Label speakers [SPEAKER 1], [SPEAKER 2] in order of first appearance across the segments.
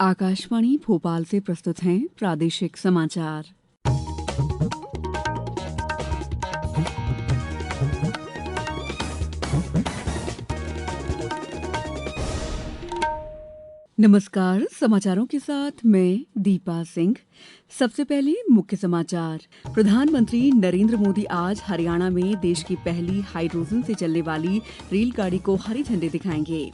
[SPEAKER 1] आकाशवाणी भोपाल से प्रस्तुत हैं प्रादेशिक समाचार। नमस्कार, समाचारों के साथ मैं दीपा सिंह। सबसे पहले मुख्य समाचार। प्रधानमंत्री नरेंद्र मोदी आज हरियाणा में देश की पहली हाइड्रोजन से चलने वाली रेलगाड़ी को हरी झंडी दिखाएंगे।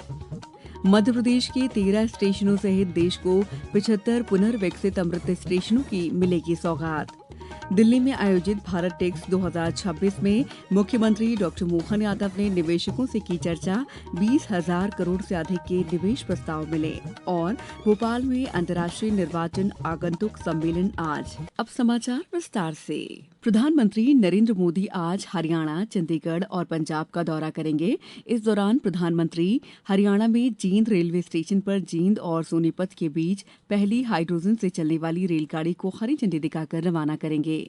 [SPEAKER 1] मध्य प्रदेश के 13 स्टेशनों सहित देश को 75 पुनर्विकसित अमृत स्टेशनों की मिलेगी सौगात। दिल्ली में आयोजित भारत टेक्स 2026 में मुख्यमंत्री डॉक्टर मोहन यादव ने निवेशकों से की चर्चा। 20,000 करोड़ से अधिक के निवेश प्रस्ताव मिले। और भोपाल में अंतर्राष्ट्रीय निर्वाचन आगंतुक सम्मेलन आज। अब समाचार विस्तार से। प्रधानमंत्री नरेंद्र मोदी आज हरियाणा, चंडीगढ़ और पंजाब का दौरा करेंगे। इस दौरान प्रधानमंत्री हरियाणा में जींद रेलवे स्टेशन पर जींद और सोनीपत के बीच पहली हाइड्रोजन से चलने वाली रेलगाड़ी को हरी झंडी दिखाकर रवाना करेंगे।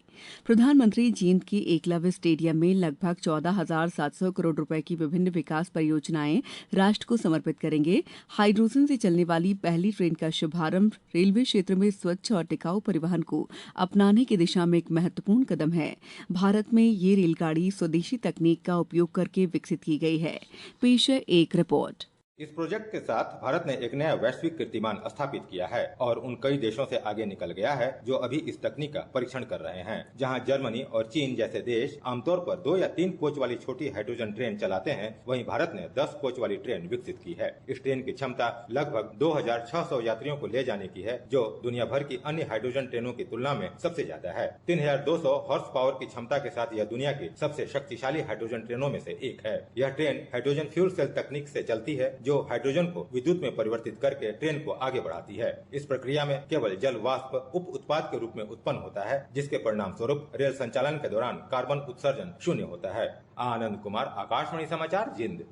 [SPEAKER 1] प्रधानमंत्री जींद के एकलव्य स्टेडियम में लगभग 14,700 करोड़ रुपए की विभिन्न विकास परियोजनाएं राष्ट्र को समर्पित करेंगे। हाइड्रोजन से चलने वाली पहली ट्रेन का शुभारंभ रेलवे क्षेत्र में स्वच्छ और टिकाऊ परिवहन को अपनाने की दिशा में एक महत्वपूर्ण कदम है। भारत में ये रेलगाड़ी स्वदेशी तकनीक का उपयोग करके विकसित की गई है। पेश है एक रिपोर्ट।
[SPEAKER 2] इस प्रोजेक्ट के साथ भारत ने एक नया वैश्विक कीर्तिमान स्थापित किया है और उन कई देशों से आगे निकल गया है जो अभी इस तकनीक का परीक्षण कर रहे हैं। जहां जर्मनी और चीन जैसे देश आमतौर पर 2 या 3 कोच वाली छोटी हाइड्रोजन ट्रेन चलाते हैं, वहीं भारत ने 10 कोच वाली ट्रेन विकसित की है। इस ट्रेन की क्षमता लगभग 2,600 यात्रियों को ले जाने की है, जो दुनिया भर की अन्य हाइड्रोजन ट्रेनों की तुलना में सबसे ज्यादा है। 3,200 हॉर्स पावर की क्षमता के साथ यह दुनिया की सबसे शक्तिशाली हाइड्रोजन ट्रेनों में से एक है। यह ट्रेन हाइड्रोजन फ्यूल सेल तकनीक से चलती है, जो हाइड्रोजन को विद्युत में परिवर्तित करके ट्रेन को आगे बढ़ाती है। इस प्रक्रिया में केवल जल वाष्प उप उत्पाद के रूप में उत्पन्न होता है, जिसके परिणाम स्वरूप रेल संचालन के दौरान कार्बन उत्सर्जन शून्य होता है। आनंद कुमार, आकाशवाणी समाचार, जींद।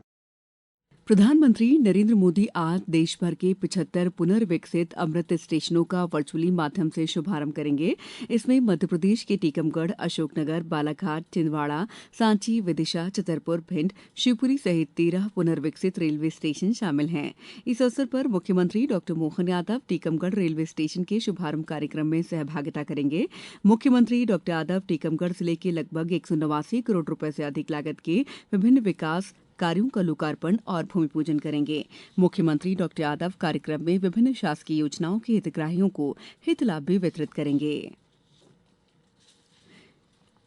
[SPEAKER 1] प्रधानमंत्री नरेंद्र मोदी आज देश भर के 75 पुनर्विकसित अमृत स्टेशनों का वर्चुअली माध्यम से शुभारंभ करेंगे। इसमें मध्य प्रदेश के टीकमगढ़, अशोकनगर, बालाघाट, छिंदवाड़ा, सांची, विदिशा, छतरपुर, भिंड, शिवपुरी सहित 13 पुनर्विकसित रेलवे स्टेशन शामिल हैं। इस अवसर पर मुख्यमंत्री doctor Mohan Yadav Tikamgarh railway station के शुभारंभ कार्यक्रम में सहभागिता करेंगे। मुख्यमंत्री डॉक्टर यादव टीकमगढ़ जिले के लगभग 189 करोड़ रुपए से अधिक लागत के विभिन्न विकास कार्यों का लोकार्पण और भूमि पूजन करेंगे। मुख्यमंत्री डॉक्टर यादव कार्यक्रम में विभिन्न शासकीय योजनाओं के हितग्राहियों को हित लाभ भी वितरित करेंगे।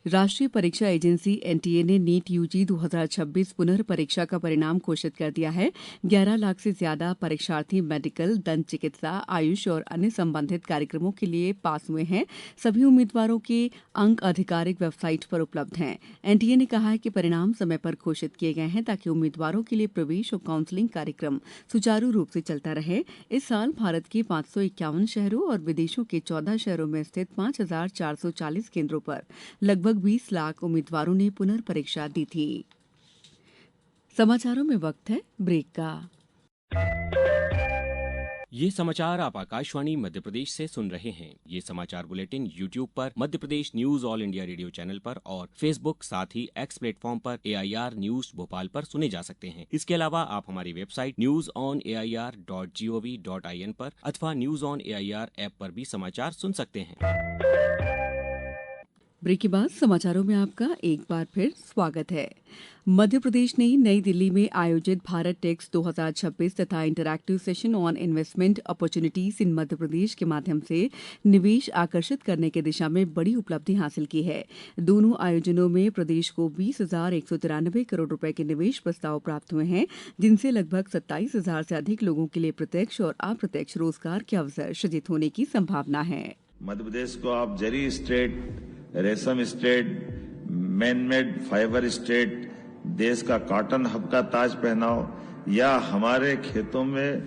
[SPEAKER 1] राष्ट्रीय परीक्षा एजेंसी एनटीए ने नीट यूजी 2026 पुनर्परीक्षा का परिणाम घोषित कर दिया है। 11 लाख से ज्यादा परीक्षार्थी मेडिकल, दंत चिकित्सा, आयुष और अन्य संबंधित कार्यक्रमों के लिए पास हुए हैं। सभी उम्मीदवारों के अंक आधिकारिक वेबसाइट पर उपलब्ध हैं। एनटीए ने कहा है कि परिणाम समय पर घोषित किए गए हैं ताकि उम्मीदवारों के लिए प्रवेश और काउंसलिंग कार्यक्रम सुचारू रूप से चलता रहे। इस साल भारत के 551 शहरों और विदेशों के 14 शहरों में स्थित 5,440 केंद्रों पर लगभग 20 लाख उम्मीदवारों ने पुनर्परीक्षा दी थी। समाचारों में वक्त है ब्रेक का।
[SPEAKER 3] ये समाचार आप आकाशवाणी मध्य प्रदेश से सुन रहे हैं। ये समाचार बुलेटिन YouTube पर Madhya Pradesh news All India Radio channel पर और Facebook साथ ही X प्लेटफॉर्म पर AIR न्यूज भोपाल पर सुने जा सकते हैं। इसके अलावा आप हमारी वेबसाइट newsonair.gov.in पर अथवा न्यूज ऑन AIR ऐप पर भी समाचार सुन सकते हैं।
[SPEAKER 1] ब्रेक के बाद समाचारों में आपका एक बार फिर स्वागत है। मध्य प्रदेश ने नई दिल्ली में आयोजित भारत टेक्स 2026 तथा interactive session on investment opportunities in Madhya Pradesh के माध्यम से निवेश आकर्षित करने की दिशा में बड़ी उपलब्धि हासिल की है। दोनों आयोजनों में प्रदेश को 20,193 करोड़ रुपए के निवेश प्रस्ताव प्राप्त हुए हैं, जिनसे लगभग 27,000 से अधिक लोगों के लिए प्रत्यक्ष और अप्रत्यक्ष रोजगार के अवसर सृजित होने की संभावना है।
[SPEAKER 4] मध्य प्रदेश को आप जरी स्टेट, रेशम स्टेट, मैनमेड फाइबर स्टेट, देश का कॉटन हब का ताज पहनाओ, या हमारे खेतों में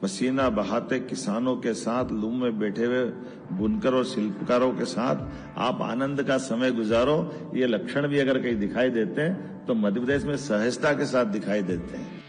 [SPEAKER 4] पसीना बहाते किसानों के साथ, लूम में बैठे हुए बुनकर और शिल्पकारों के साथ आप आनंद का समय गुजारो। ये लक्षण भी अगर कहीं दिखाई देते हैं तो मध्य प्रदेश में सहजता के साथ दिखाई देते हैं।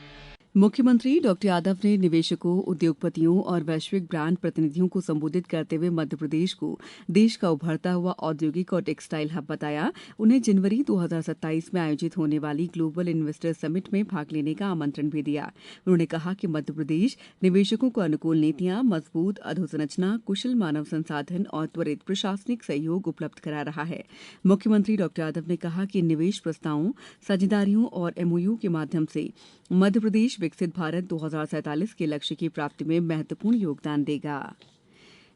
[SPEAKER 1] मुख्यमंत्री डॉक्टर यादव ने निवेशकों, उद्योगपतियों और वैश्विक ब्रांड प्रतिनिधियों को संबोधित करते हुए मध्यप्रदेश को देश का उभरता हुआ औद्योगिक और टेक्सटाइल हब बताया। उन्हें जनवरी 2027 में आयोजित होने वाली ग्लोबल इन्वेस्टर समिट में भाग लेने का आमंत्रण भी दिया। उन्होंने कहा कि मध्यप्रदेश निवेशकों को अनुकूल नीतियां, मजबूत अधोसंरचना, कुशल मानव संसाधन और त्वरित प्रशासनिक सहयोग उपलब्ध करा रहा है। मुख्यमंत्री डॉक्टर यादव ने कहा कि निवेश प्रस्तावों, साझेदारियों और एमओयू के माध्यम से मध्यप्रदेश विकसित भारत 2047 के लक्ष्य की प्राप्ति में महत्वपूर्ण योगदान देगा।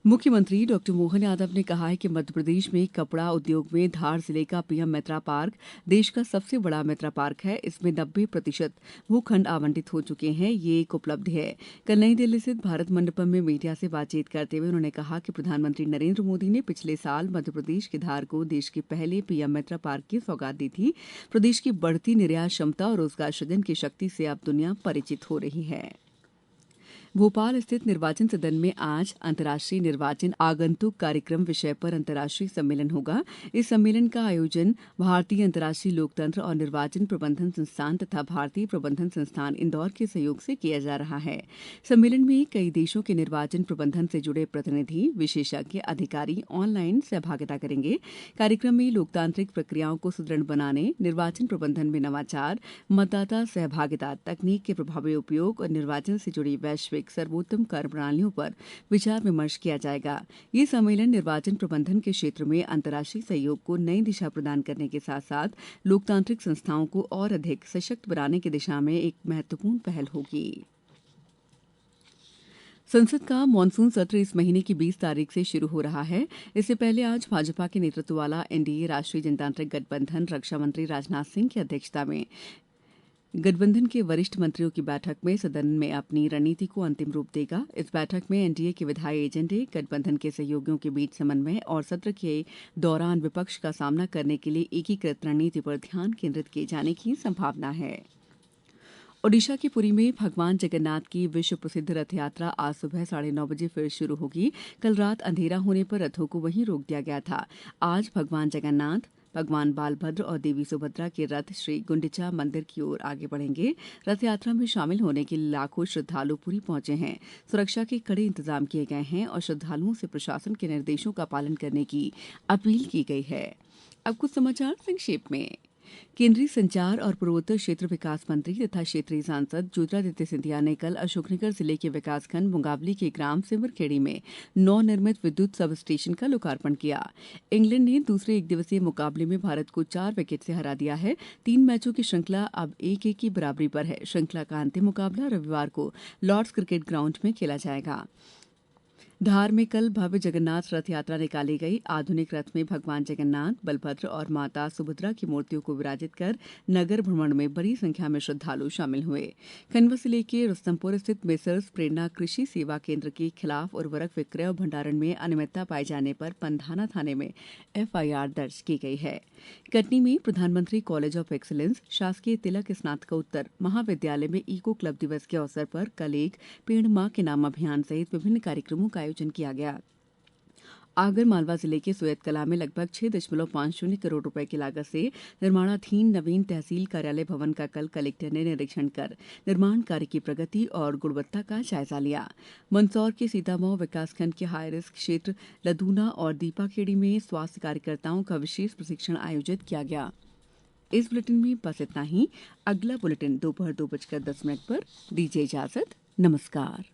[SPEAKER 1] मुख्यमंत्री डॉक्टर मोहन यादव ने कहा है कि मध्यप्रदेश में कपड़ा उद्योग में धार जिले का पीएम मित्रा पार्क देश का सबसे बड़ा मित्रा पार्क है। इसमें 90% भूखंड आवंटित हो चुके हैं। ये एक उपलब्धि है। कल नई दिल्ली स्थित भारत मंडपम में मीडिया से बातचीत करते हुए उन्होंने कहा कि प्रधानमंत्री नरेंद्र मोदी ने पिछले साल मध्यप्रदेश के धार को देश के पहले पीएम मित्रा पार्क की सौगात दी थी। प्रदेश की बढ़ती निर्यात क्षमता और रोजगार सृजन की शक्ति से अब दुनिया परिचित हो रही है। भोपाल स्थित निर्वाचन सदन में आज अंतर्राष्ट्रीय निर्वाचन आगंतुक कार्यक्रम विषय पर अंतर्राष्ट्रीय सम्मेलन होगा। इस सम्मेलन का आयोजन भारतीय अंतर्राष्ट्रीय लोकतंत्र और निर्वाचन प्रबंधन संस्थान तथा भारतीय प्रबंधन संस्थान इंदौर के सहयोग से किया जा रहा है। सम्मेलन में कई देशों के निर्वाचन प्रबंधन से जुड़े प्रतिनिधि, विशेषज्ञ, अधिकारी ऑनलाइन सहभागिता करेंगे। कार्यक्रम में लोकतांत्रिक प्रक्रियाओं को सुदृढ़ बनाने, निर्वाचन प्रबंधन में नवाचार, मतदाता सहभागिता, तकनीक के प्रभावी उपयोग और निर्वाचन से जुड़ी वैश्विक सर्वोत्तम कार्य प्रणालियों पर विचार विमर्श किया जाएगा। ये सम्मेलन निर्वाचन प्रबंधन के क्षेत्र में अंतर्राष्ट्रीय सहयोग को नई दिशा प्रदान करने के साथ साथ लोकतांत्रिक संस्थाओं को और अधिक सशक्त बनाने की दिशा में एक महत्वपूर्ण पहल होगी। संसद का मानसून सत्र इस महीने की 20 तारीख से शुरू हो रहा है। इससे पहले आज भाजपा के नेतृत्व वाला एनडीए राष्ट्रीय जनतांत्रिक गठबंधन रक्षा मंत्री राजनाथ सिंह की अध्यक्षता में गठबंधन के वरिष्ठ मंत्रियों की बैठक में सदन में अपनी रणनीति को अंतिम रूप देगा। इस बैठक में एनडीए के विधायी एजेंडे, गठबंधन के सहयोगियों के बीच समन्वय और सत्र के दौरान विपक्ष का सामना करने के लिए एकीकृत रणनीति पर ध्यान केंद्रित किए जाने की संभावना है। ओडिशा के पुरी में भगवान जगन्नाथ की विश्व प्रसिद्ध रथ यात्रा आज सुबह 9:30 बजे फिर शुरू होगी। कल रात अंधेरा होने पर रथों को वहीं रोक दिया गया था। आज भगवान जगन्नाथ, भगवान बालभद्र और देवी सुभद्रा के रथ श्री गुंडिचा मंदिर की ओर आगे बढ़ेंगे। रथ यात्रा में शामिल होने के लिए लाखों श्रद्धालु पुरी पहुंचे हैं। सुरक्षा के कड़े इंतजाम किए गए हैं और श्रद्धालुओं से प्रशासन के निर्देशों का पालन करने की अपील की गई है। अब कुछ समाचार संक्षेप में। केंद्रीय संचार और पूर्वोत्तर क्षेत्र विकास मंत्री तथा क्षेत्रीय सांसद ज्योतिरादित्य सिंधिया ने कल अशोकनगर जिले के विकासखंड मुंगावली के ग्राम सिमरखेड़ी में नवनिर्मित विद्युत सब स्टेशन का लोकार्पण किया। इंग्लैंड ने दूसरे एक दिवसीय मुकाबले में भारत को 4 विकेट से हरा दिया है। 3 मैचों की श्रृंखला अब 1-1 की बराबरी पर है। श्रृंखला का अंतिम मुकाबला रविवार को लॉर्ड्स क्रिकेट ग्राउंड में खेला जाएगा। धार में कल भव्य जगन्नाथ रथ यात्रा निकाली गई। आधुनिक रथ में भगवान जगन्नाथ, बलभद्र और माता सुभद्रा की मूर्तियों को विराजित कर नगर भ्रमण में बड़ी संख्या में श्रद्धालु शामिल हुए। खंडवा जिले के रुस्तमपुर स्थित मेसर्स प्रेरणा कृषि सेवा केंद्र के खिलाफ उर्वरक विक्रय और भंडारण में अनियमितता पाए जाने पर पंधाना थाने में एफआईआर दर्ज की गई है। कटनी में प्रधानमंत्री कॉलेज ऑफ एक्सीलेंस शासकीय तिलक स्नातकोत्तर महाविद्यालय में इको क्लब दिवस के अवसर पर कल एक पेड़ मां के नाम अभियान सहित विभिन्न कार्यक्रमों का आयोजन किया गया। आगर मालवा जिले के सोयत कला में लगभग 6.50 करोड़ रुपए की लागत से निर्माणाधीन नवीन तहसील कार्यालय भवन का कल कलेक्टर ने निरीक्षण कर निर्माण कार्य की प्रगति और गुणवत्ता का जायजा लिया। मंदसौर के सीतामऊ विकासखंड के हाई रिस्क क्षेत्र लदूना और दीपाखेड़ी में स्वास्थ्य कार्यकर्ताओं का विशेष प्रशिक्षण आयोजित किया गया। इस बुलेटिन में बस इतना ही। अगला बुलेटिन दोपहर 2:10 पर। दीजिए इजाजत। नमस्कार।